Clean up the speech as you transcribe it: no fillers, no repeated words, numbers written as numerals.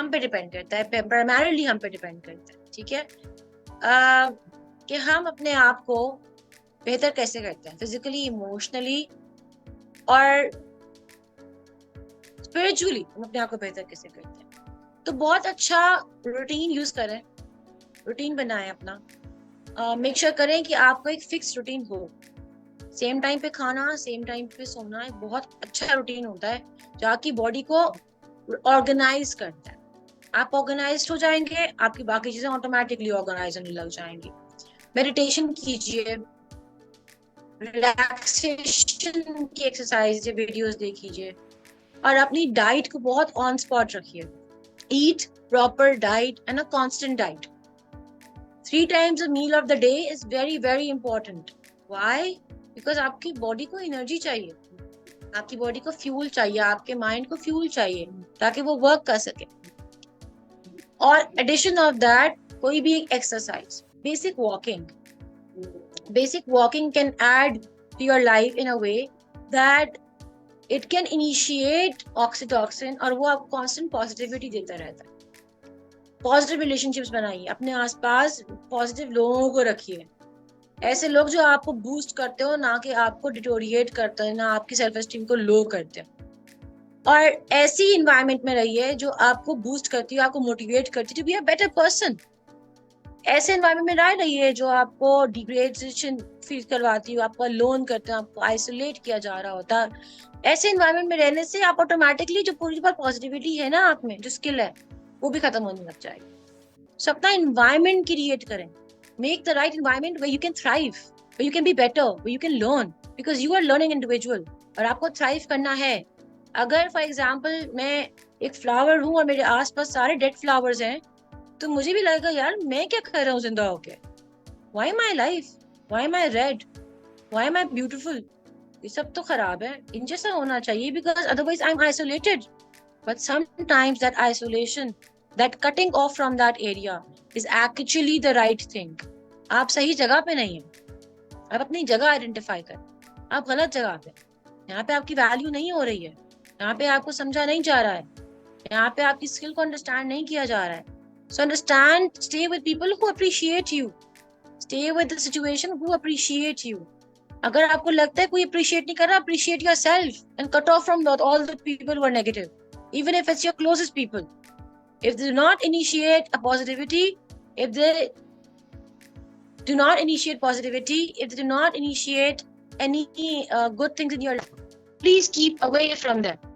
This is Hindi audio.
हम पे डिपेंड करता है, प्राइमरीली हम पे डिपेंड करता है, ठीक है। कि हम अपने आप को बेहतर कैसे करते हैं फिजिकली, इमोशनली और स्पिरिचुअली, हम अपने आप को बेहतर कैसे करते हैं। तो बहुत अच्छा रूटीन यूज करें, रूटीन बनाएं अपना। मेक श्योर करें कि आपको एक फिक्स रूटीन हो। सेम टाइम पे खाना, सेम टाइम पे सोना एक बहुत अच्छा रूटीन होता है जो आपकी बॉडी को ऑर्गेनाइज करता है। आप ऑर्गेनाइज हो जाएंगे, आपकी बाकी चीजें ऑटोमेटिकली ऑर्गेनाइज होने लग जाएंगी। मेडिटेशन कीजिए, रिलैक्सेशन की एक्सरसाइज वीडियोस देखिए और अपनी डाइट को बहुत ऑन स्पॉट रखिए। Eat proper diet and a constant diet. 3 times a meal of the day is very very important. Why? Because आपकी बॉडी को एनर्जी चाहिए, आपकी बॉडी को फ्यूल चाहिए, आपके माइंड को फ्यूल चाहिए ताकि वो वर्क कर सके। और एडिशन ऑफ दैट कोई भी एक exercise, basic walking can add to your life in a way that it can initiate oxytocin और वो आपको कांस्टेंट पॉजिटिविटी देता रहता है। पॉजिटिव रिलेशनशिप्स बनाइए, अपने आसपास पॉजिटिव लोगों को रखिए, ऐसे लोग जो आपको बूस्ट करते हो, ना कि आपको डिटोरिएट करते हैं, ना आपकी सेल्फ एस्टीम को लो करते हैं। और ऐसी इन्वायरमेंट में रहिए जो आपको बूस्ट करती है, आपको मोटिवेट करती है to be a better person. ऐसे इन्वायरमेंट में ना रहिए जो आपको डिग्रेडेशन फील करवाती हो, आपको लोन करते हैं, आपको आइसोलेट किया जा रहा होता है। ऐसे इन्वायरमेंट में रहने से आप ऑटोमेटिकली जो पूरी बार पॉजिटिविटी है ना आप में, जो स्किल है, वो भी खत्म होने लग जाएगी। सो अपना इन्वायरमेंट क्रिएट करें, make the right environment where you can thrive, where you can be better, where you can learn, because you are learning individual और आपको थ्राइव करना है। अगर फॉर एग्जाम्पल मैं एक फ्लावर हूँ और मेरे आसपास सारे डेड फ्लावर्स हैं, तो मुझे भी लगेगा यार मैं क्या कर रहा हूँ जिंदा होके, why my life, why my red, why my beautiful, ये सब तो खराब है, इन जैसा होना चाहिए, because otherwise I am isolated. But sometimes that isolation, that cutting off from that area is actually the right thing. आप सही जगह पे नहीं है, आप अपनी जगह आइडेंटिफाई करें, आप गलत जगह पे, यहाँ पे आपकी वैल्यू नहीं हो रही है, यहाँ पे आपको समझा नहीं जा रहा है, यहाँ पे आपकी स्किल को अंडरस्टैंड नहीं किया जा रहा है। So understand, stay with people who appreciate you, stay with the situation who appreciate you. अगर आपको लगता है कोई अप्रिशिएट नहीं कर रहा, appreciate yourself and cut off from all the people who are negative, even if it's your closest people. If they do not initiate a positivity, if they do not initiate positivity, if they do not initiate any good things in your life, please keep away from them.